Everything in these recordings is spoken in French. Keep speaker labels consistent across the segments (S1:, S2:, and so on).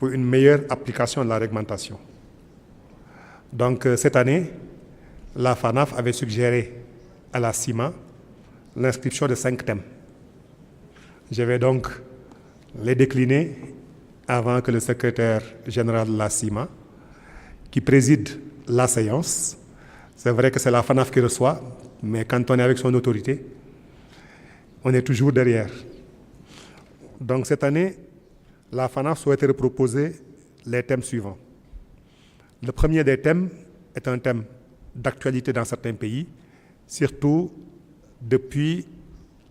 S1: pour une meilleure application de la réglementation. Donc cette année, la FANAF avait suggéré à la CIMA l'inscription de 5 thèmes. Je vais donc les décliner avant que le secrétaire général de la CIMA, qui préside la séance, c'est vrai que c'est la FANAF qui reçoit, mais quand on est avec son autorité, on est toujours derrière. Donc cette année, la FANAF souhaiterait proposer les thèmes suivants. Le premier des thèmes est un thème d'actualité dans certains pays, surtout depuis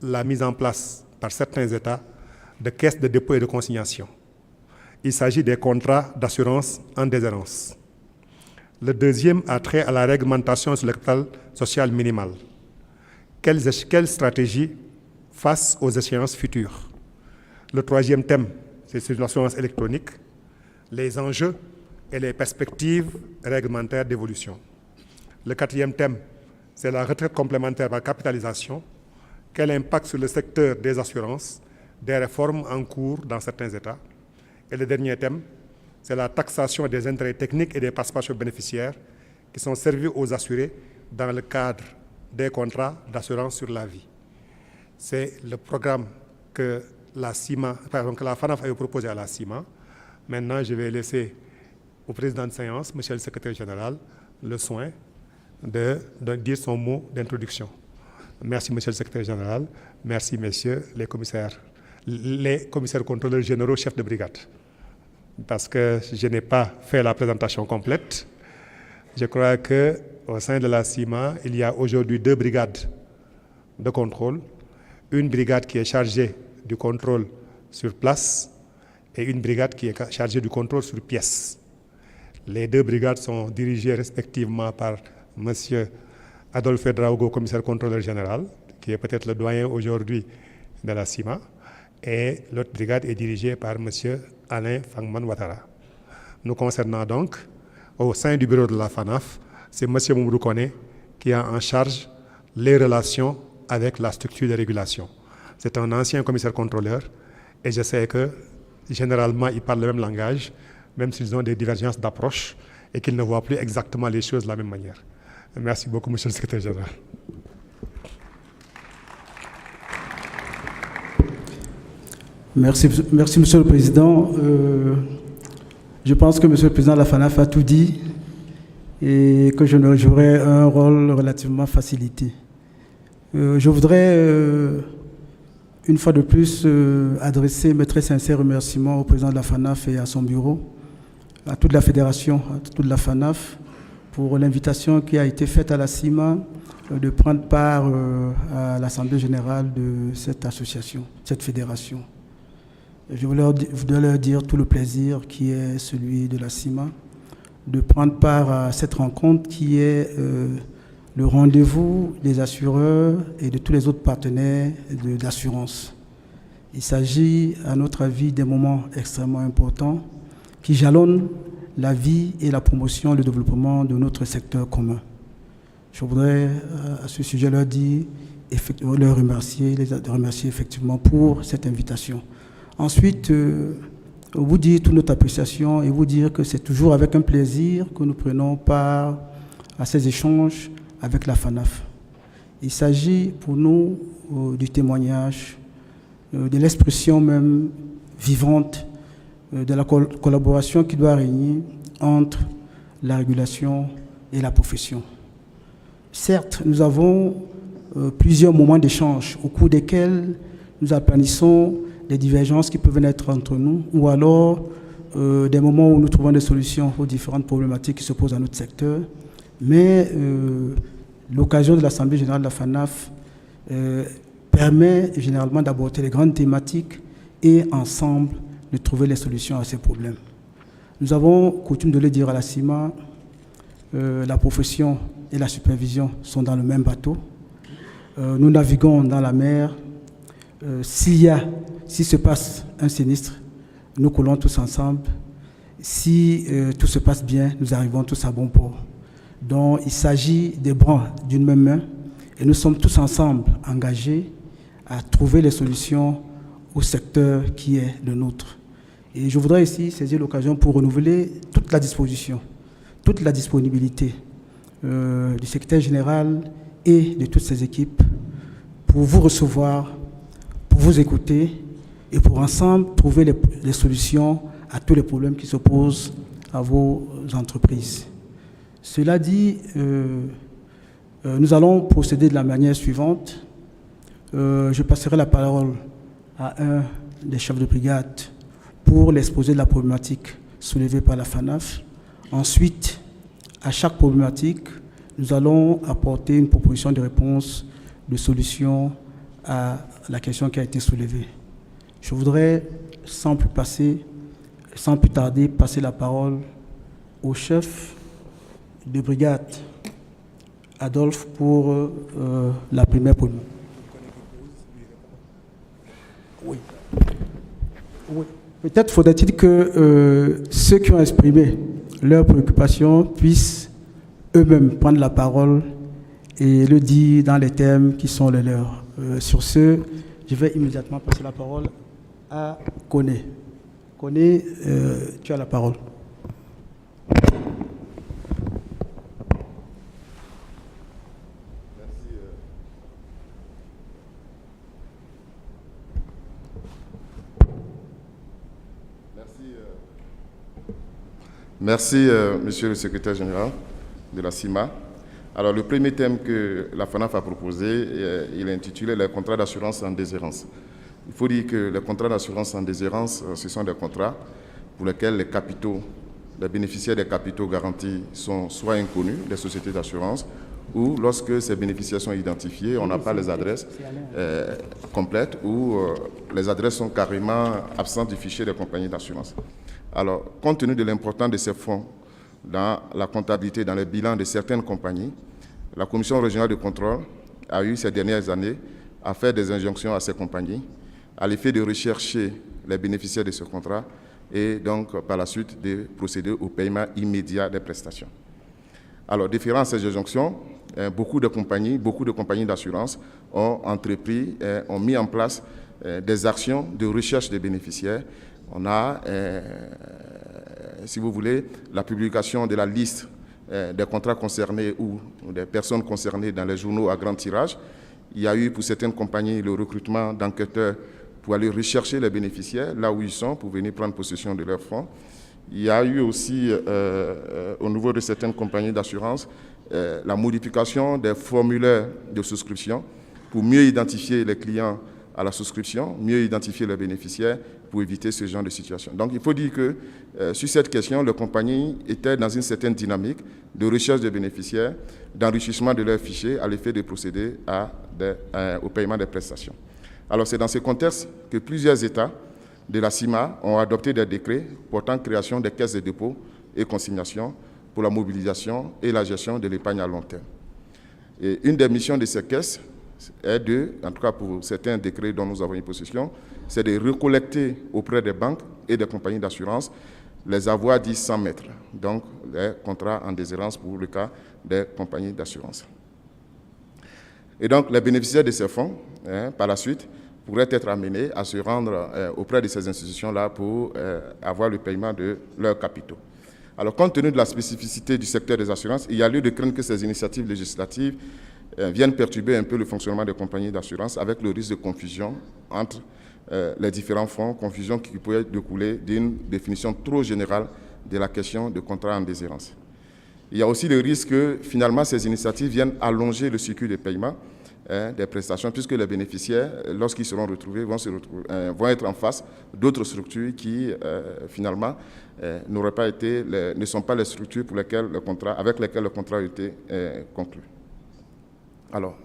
S1: la mise en place par certains États de caisses de dépôt et de consignation. Il s'agit des contrats d'assurance en déshérence. Le deuxième a trait à la réglementation sur le capital social minimal. Quelle stratégie face aux échéances futures? Le troisième thème, c'est sur l'assurance électronique, les enjeux et les perspectives réglementaires d'évolution. Le quatrième thème, c'est la retraite complémentaire par capitalisation. Quel impact sur le secteur des assurances, des réformes en cours dans certains États? Et le dernier thème, c'est la taxation des intérêts techniques et des participations bénéficiaires qui sont servis aux assurés dans le cadre des contrats d'assurance sur la vie. C'est le programme que la FANAF avait proposé à la CIMA. Maintenant, je vais laisser au président de séance, monsieur le secrétaire général, le soin de dire son mot d'introduction. Merci, monsieur le secrétaire général. Merci, messieurs les commissaires contrôleurs généraux, chefs de brigade. Parce que je n'ai pas fait la présentation complète. Je crois qu'au sein de la CIMA, il y a aujourd'hui 2 brigades de contrôle. Une brigade qui est chargée du contrôle sur place et une brigade qui est chargée du contrôle sur pièce. Les 2 brigades sont dirigées respectivement par M. Adolphe Draogo, commissaire contrôleur général, qui est peut-être le doyen aujourd'hui de la CIMA, et l'autre brigade est dirigée par M. Alain Fangman Ouattara. Nous concernant donc, au sein du bureau de la FANAF, c'est M. Moumoudou Koné qui a en charge les relations avec la structure de régulation. C'est un ancien commissaire contrôleur et je sais que généralement ils parlent le même langage, même s'ils ont des divergences d'approche et qu'ils ne voient plus exactement les choses de la même manière. Merci beaucoup, monsieur le secrétaire général.
S2: Merci, monsieur le président. Je pense que monsieur le président de la FANAF a tout dit et que je ne jouerai un rôle relativement facilité. Je voudrais, une fois de plus, adresser mes très sincères remerciements au président de la FANAF et à son bureau, à toute la fédération, à toute la FANAF, pour l'invitation qui a été faite à la CIMA de prendre part à l'Assemblée générale de cette association, cette fédération. Je voudrais leur dire tout le plaisir qui est celui de la CIMA, de prendre part à cette rencontre qui est le rendez-vous des assureurs et de tous les autres partenaires d'assurance. Il s'agit, à notre avis, des moments extrêmement importants qui jalonnent la vie et la promotion, le développement de notre secteur commun. Je voudrais, à ce sujet, leur remercier effectivement pour cette invitation. Ensuite, vous dire toute notre appréciation et vous dire que c'est toujours avec un plaisir que nous prenons part à ces échanges avec la FANAF. Il s'agit pour nous du témoignage, de l'expression même vivante de la collaboration qui doit régner entre la régulation et la profession. Certes, nous avons plusieurs moments d'échange au cours desquels nous aplanissons les divergences qui peuvent naître entre nous ou alors des moments où nous trouvons des solutions aux différentes problématiques qui se posent à notre secteur. Mais l'occasion de l'Assemblée générale de la FANAF permet généralement d'aborder les grandes thématiques et ensemble de trouver les solutions à ces problèmes. Nous avons coutume de le dire à la CIMA, la profession et la supervision sont dans le même bateau. Nous naviguons dans la mer. S'il se passe un sinistre, nous coulons tous ensemble. Si tout se passe bien, nous arrivons tous à bon port. Donc il s'agit des bras d'une même main et nous sommes tous ensemble engagés à trouver les solutions au secteur qui est le nôtre. Et je voudrais ici saisir l'occasion pour renouveler toute la disposition, toute la disponibilité du secrétaire général et de toutes ses équipes pour vous recevoir, pour vous écouter et pour ensemble trouver les solutions à tous les problèmes qui se posent à vos entreprises. Cela dit, nous allons procéder de la manière suivante. Je passerai la parole à un des chefs de brigade pour l'exposé de la problématique soulevée par la FANAF. Ensuite, à chaque problématique, nous allons apporter une proposition de réponse, de solution à la question qui a été soulevée. Je voudrais, sans plus tarder, passer la parole au chef de brigade, Adolphe, pour la première problématique. Oui. Peut-être faudrait-il que ceux qui ont exprimé leurs préoccupations puissent eux-mêmes prendre la parole et le dire dans les termes qui sont les leurs. Sur ce, je vais immédiatement passer la parole à Koné. Koné, tu as la parole.
S3: Merci, monsieur le secrétaire général de la CIMA. Alors, le premier thème que la FANAF a proposé, il est intitulé « Les contrats d'assurance en déshérence ». Il faut dire que les contrats d'assurance en déshérence, ce sont des contrats pour lesquels les bénéficiaires des capitaux garantis sont soit inconnus des sociétés d'assurance, ou lorsque ces bénéficiaires sont identifiés, on n'a pas les adresses complètes, ou les adresses sont carrément absentes du fichier des compagnies d'assurance. Alors, compte tenu de l'importance de ces fonds dans la comptabilité, dans les bilans de certaines compagnies, la Commission régionale de contrôle a eu ces dernières années à faire des injonctions à ces compagnies à l'effet de rechercher les bénéficiaires de ce contrat et donc par la suite de procéder au paiement immédiat des prestations. Alors, déférant à ces injonctions, beaucoup de compagnies d'assurance ont entrepris, ont mis en place des actions de recherche des bénéficiaires. On a, si vous voulez, la publication de la liste des contrats concernés ou des personnes concernées dans les journaux à grand tirage. Il y a eu pour certaines compagnies le recrutement d'enquêteurs pour aller rechercher les bénéficiaires là où ils sont pour venir prendre possession de leurs fonds. Il y a eu aussi, au niveau de certaines compagnies d'assurance, la modification des formulaires de souscription pour mieux identifier les clients à la souscription, mieux identifier les bénéficiaires pour éviter ce genre de situation. Donc, il faut dire que sur cette question, les compagnies étaient dans une certaine dynamique de recherche des bénéficiaires, d'enrichissement de leurs fichiers à l'effet de procéder au paiement des prestations. Alors, c'est dans ce contexte que plusieurs États de la CIMA ont adopté des décrets portant création des caisses de dépôt et consignation pour la mobilisation et la gestion de l'épargne à long terme. Et une des missions de ces caisses est en tout cas pour certains décrets dont nous avons une possession, c'est de recollecter auprès des banques et des compagnies d'assurance les avoirs dits sans maître, donc les contrats en déshérence pour le cas des compagnies d'assurance. Et donc, les bénéficiaires de ces fonds, par la suite, pourraient être amenés à se rendre auprès de ces institutions-là pour avoir le paiement de leurs capitaux. Alors, compte tenu de la spécificité du secteur des assurances, il y a lieu de craindre que ces initiatives législatives viennent perturber un peu le fonctionnement des compagnies d'assurance avec le risque de confusion entre les différents fonds, confusion qui pourrait découler d'une définition trop générale de la question de contrat en déshérence. Il y a aussi le risque que finalement ces initiatives viennent allonger le circuit de paiement des prestations, puisque les bénéficiaires, lorsqu'ils seront retrouvés, vont être en face d'autres structures qui, finalement, ne sont pas les structures avec lesquelles le contrat a été conclu. Alors,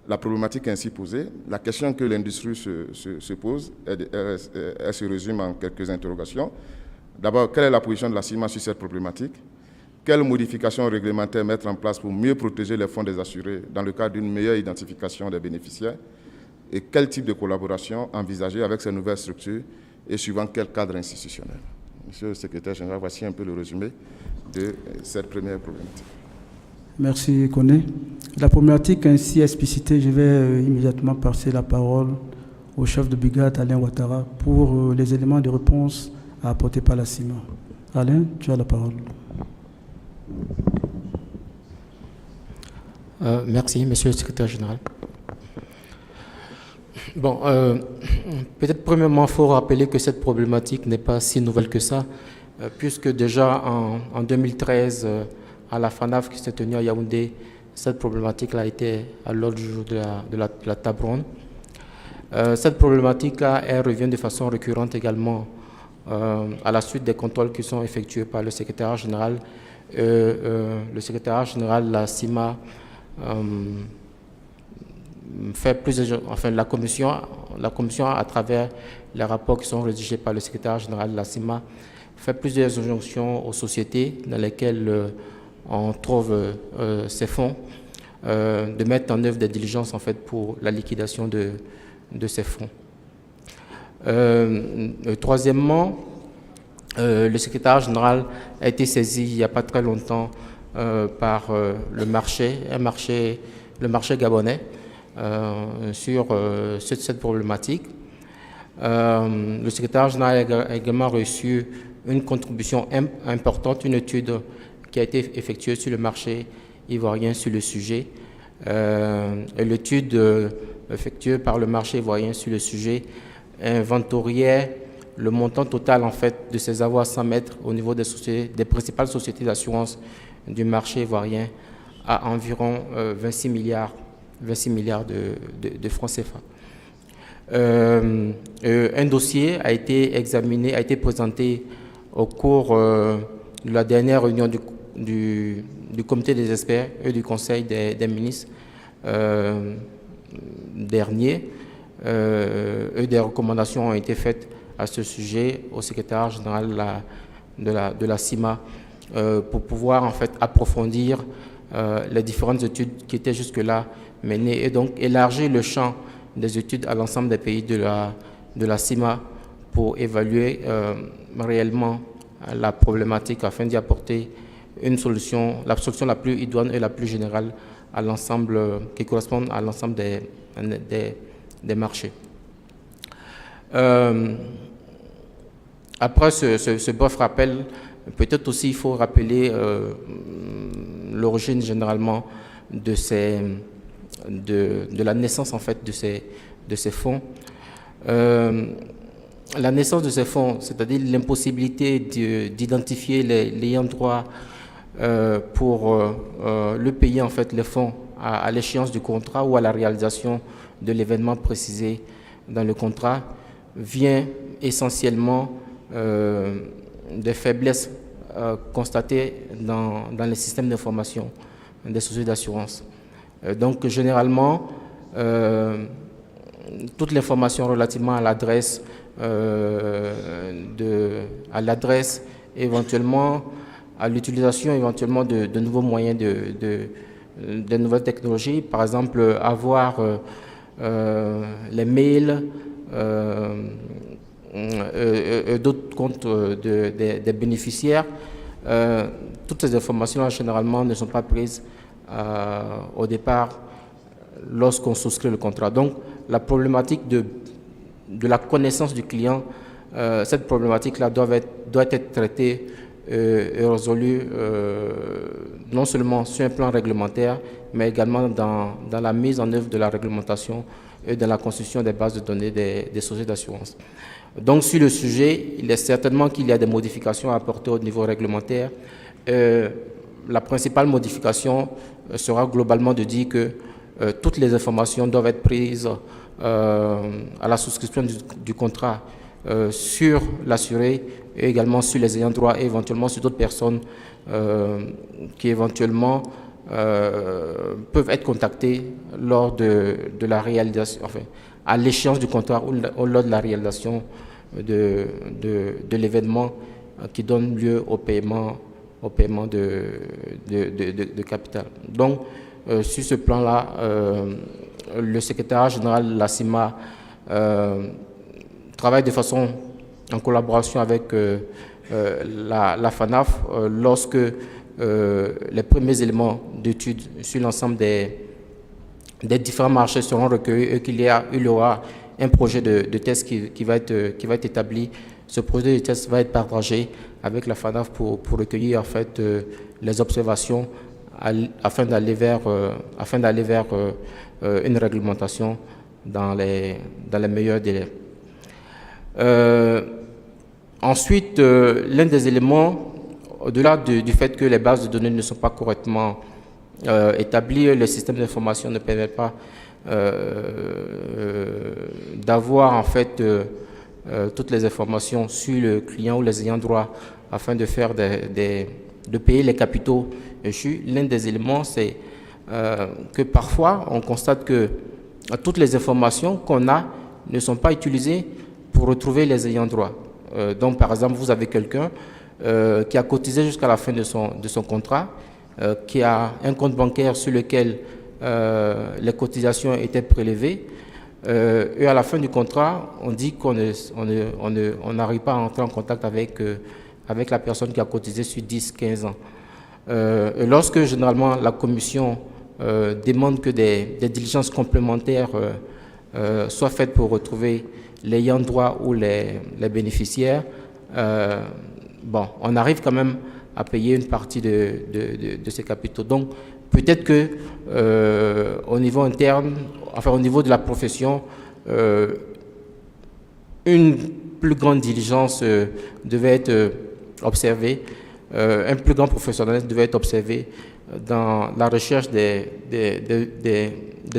S3: la problématique ainsi posée, la question que l'industrie se pose, elle se résume en quelques interrogations. D'abord, quelle est la position de la CIMA sur cette problématique? Quelles modifications réglementaires mettre en place pour mieux protéger les fonds des assurés dans le cadre d'une meilleure identification des bénéficiaires? Et quel type de collaboration envisager avec ces nouvelles structures et suivant quel cadre institutionnel? Monsieur le secrétaire général, voici un peu le résumé de cette première problématique.
S2: Merci, Koné. La problématique ainsi explicitée, je vais immédiatement passer la parole au chef de brigade, Alain Ouattara, pour les éléments de réponse apportés par la CIMA. Alain, tu as la parole.
S4: Merci, Monsieur le Secrétaire général. Bon, peut-être premièrement, il faut rappeler que cette problématique n'est pas si nouvelle que ça, puisque déjà en 2013, à la FANAF qui s'est tenue à Yaoundé, cette problématique-là était à l'ordre du jour de la table ronde. Cette problématique-là, elle revient de façon récurrente également à la suite des contrôles qui sont effectués par le secrétaire général. Le secrétaire général, la CIMA, fait plusieurs, enfin la commission à travers les rapports qui sont rédigés par le secrétaire général de la CIMA fait plusieurs injonctions aux sociétés dans lesquelles on trouve ces fonds de mettre en œuvre des diligences en fait pour la liquidation de ces fonds. Troisièmement, le secrétaire général a été saisi il n'y a pas très longtemps par le marché gabonais sur cette problématique. Le secrétaire général a également reçu une contribution importante, une étude qui a été effectuée sur le marché ivoirien sur le sujet. L'étude effectuée par le marché ivoirien sur le sujet inventoriait le montant total en fait de ces avoirs sans maître au niveau des principales sociétés d'assurance du marché ivoirien à environ 26 milliards de francs CFA. Un dossier a été examiné, a été présenté au cours de la dernière réunion du comité des experts et du conseil des ministres dernier. Et des recommandations ont été faites à ce sujet au secrétaire général de la CIMA pour pouvoir en fait approfondir les différentes études qui étaient jusque-là menées et donc élargir le champ des études à l'ensemble des pays de la CIMA pour évaluer réellement la problématique afin d'y apporter la solution la plus idoine et la plus générale à l'ensemble qui correspond à l'ensemble des marchés. Après ce bref rappel, peut-être aussi il faut rappeler l'origine généralement de la naissance en fait de ces fonds. La naissance de ces fonds, c'est-à-dire l'impossibilité d'identifier les ayants droit pour le payer en fait les fonds à l'échéance du contrat ou à la réalisation de l'événement précisé dans le contrat vient essentiellement des faiblesses constatées dans les systèmes d'information des sociétés d'assurance. Donc généralement, toute l'information relativement à l'adresse, éventuellement à l'utilisation éventuellement de nouveaux moyens, de nouvelles technologies, par exemple avoir les mails, d'autres comptes des bénéficiaires. Toutes ces informations généralement ne sont pas prises au départ lorsqu'on souscrit le contrat. Donc la problématique de la connaissance du client, cette problématique-là doit être traitée et résolue non seulement sur un plan réglementaire, mais également dans la mise en œuvre de la réglementation et dans la constitution des bases de données des sociétés d'assurance. Donc sur le sujet, il est certainement qu'il y a des modifications à apporter au niveau réglementaire. La principale modification sera globalement de dire que toutes les informations doivent être prises à la souscription du contrat sur l'assuré et également sur les ayants droit et éventuellement sur d'autres personnes qui éventuellement peuvent être contactées lors de la réalisation, enfin, à l'échéance du contrat ou lors de la réalisation de l'événement qui donne lieu au paiement de capital. Donc, sur ce plan-là, le secrétaire général de la CIMA travaille de façon en collaboration avec la FANAF lorsque les premiers éléments d'études sur l'ensemble des différents marchés seront recueillis et qu'il y aura un projet de test qui va être établi Ce projet de test va être partagé avec la FANAF pour recueillir en fait les observations afin d'aller vers une réglementation dans les meilleurs délais. Ensuite, l'un des éléments, au-delà du fait que les bases de données ne sont pas correctement établies, le système d'information ne permet pas d'avoir en fait toutes les informations sur le client ou les ayants droit afin de faire de payer les capitaux échus. L'un des éléments, c'est que parfois on constate que toutes les informations qu'on a ne sont pas utilisées pour retrouver les ayants droit. Donc par exemple, vous avez quelqu'un qui a cotisé jusqu'à la fin de son contrat, qui a un compte bancaire sur lequel les cotisations étaient prélevées, et à la fin du contrat, on dit qu'on n'arrive pas à entrer en contact avec la personne qui a cotisé sur 10-15 ans. Et lorsque généralement la commission demande que des diligences complémentaires soient faites pour retrouver l'ayant droit ou les bénéficiaires, on arrive quand même à payer une partie de ces capitaux. Donc peut-être que au niveau interne, enfin au niveau de la profession, une plus grande diligence devait être observée, un plus grand professionnalisme devait être observé dans la recherche des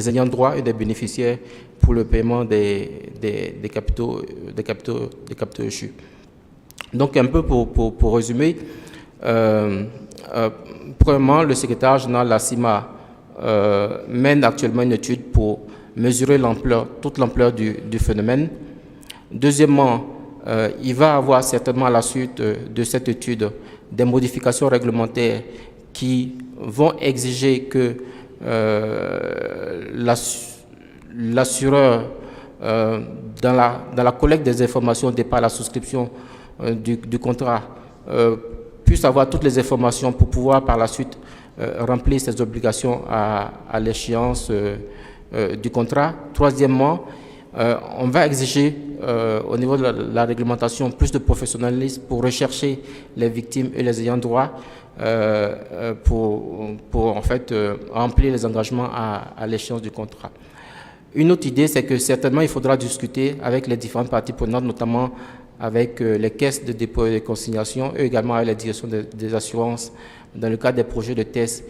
S4: ayants droit et des bénéficiaires pour le paiement des capitaux échus. Donc un peu pour résumer, premièrement, le secrétaire général de la CIMA mène actuellement une étude pour mesurer toute l'ampleur du phénomène. Deuxièmement, il va avoir certainement à la suite de cette étude des modifications réglementaires qui vont exiger que l'assureur, dans la collecte des informations départ la souscription du contrat, puisse avoir toutes les informations pour pouvoir par la suite remplir ses obligations à l'échéance du contrat. Troisièmement, on va exiger au niveau de la réglementation plus de professionnalisme pour rechercher les victimes et les ayants droit pour en fait remplir les engagements à l'échéance du contrat. Une autre idée, c'est que certainement il faudra discuter avec les différentes parties prenantes, notamment avec les caisses de dépôt et de consignation et également avec la direction des assurances dans le cadre des projets de tests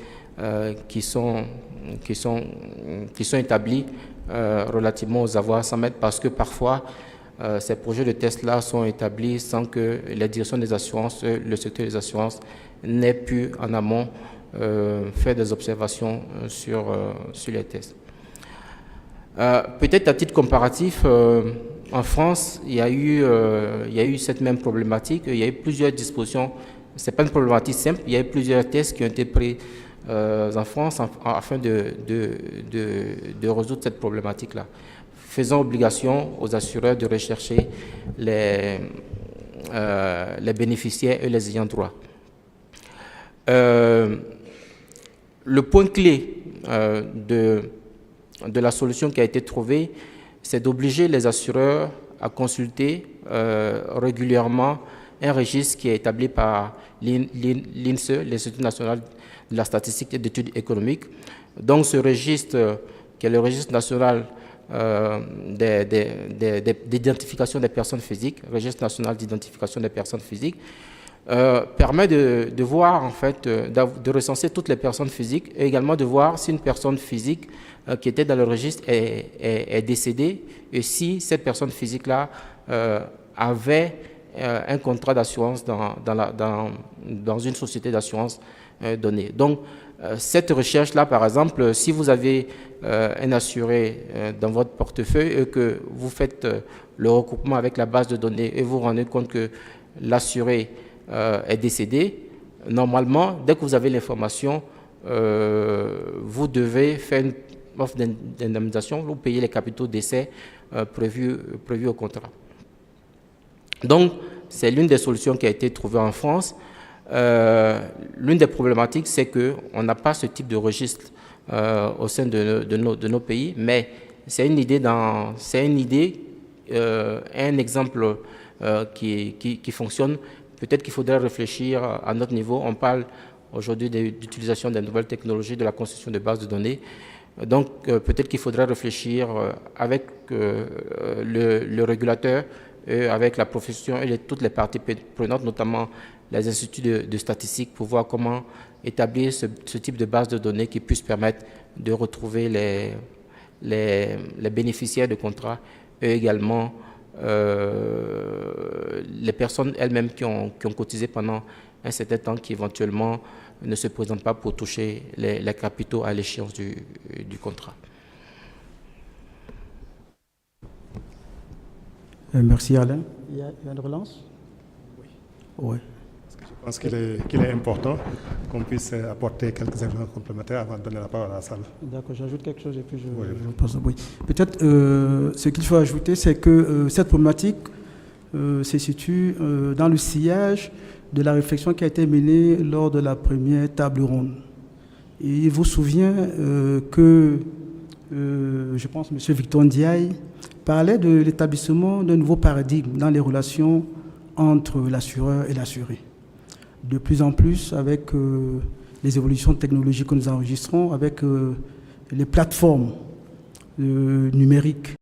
S4: qui sont établis relativement aux avoirs sans maître, parce que parfois ces projets de tests-là sont établis sans que la direction des assurances, le secteur des assurances n'ait pu en amont faire des observations sur les tests. Peut-être à titre comparatif, en France, il y a eu cette même problématique. Il y a eu plusieurs dispositions. Ce n'est pas une problématique simple. Il y a eu plusieurs tests qui ont été pris en France afin de résoudre cette problématique-là, faisant obligation aux assureurs de rechercher les bénéficiaires et les ayants droit. Le point clé de la solution qui a été trouvée, c'est d'obliger les assureurs à consulter régulièrement un registre qui est établi par l'INSE, l'Institut national de la statistique et d'études économiques. Donc ce registre, qui est le registre national d'identification des personnes physiques, registre national d'identification des personnes physiques, permet de voir, en fait, de recenser toutes les personnes physiques et également de voir si une personne physique qui était dans le registre est décédée et si cette personne physique-là avait un contrat d'assurance dans une société d'assurance donnée. Donc, cette recherche-là, par exemple, si vous avez un assuré dans votre portefeuille et que vous faites le recoupement avec la base de données et vous vous rendez compte que l'assuré est décédé, normalement, dès que vous avez l'information, vous devez faire une offre d'indemnisation, vous payez les capitaux d'essai prévus au contrat. Donc, c'est l'une des solutions qui a été trouvée en France. L'une des problématiques, c'est qu'on n'a pas ce type de registre au sein de nos pays, mais c'est une idée, un exemple qui fonctionne. Peut-être qu'il faudrait réfléchir à notre niveau. On parle aujourd'hui d'utilisation des nouvelles technologies, de la construction de bases de données. Donc, peut-être qu'il faudrait réfléchir avec le régulateur, avec la profession et toutes les parties prenantes, notamment les instituts de statistiques, pour voir comment établir ce type de base de données qui puisse permettre de retrouver les bénéficiaires de contrats et également les personnes elles-mêmes qui ont cotisé pendant un certain temps, qui éventuellement ne se présentent pas pour toucher les capitaux à l'échéance du contrat.
S2: Merci Alain. Il y a une relance? Oui.
S1: Je pense qu'il est important qu'on puisse apporter quelques éléments complémentaires avant de donner la parole à la salle.
S2: D'accord, j'ajoute quelque chose et puis je passe. Oui. Peut-être ce qu'il faut ajouter, c'est que cette problématique se situe dans le sillage de la réflexion qui a été menée lors de la première table ronde. Et il vous souvient que, je pense, M. Victor Ndiaye parlait de l'établissement d'un nouveau paradigme dans les relations entre l'assureur et l'assuré. De plus en plus, avec les évolutions technologiques que nous enregistrons, avec les plateformes numériques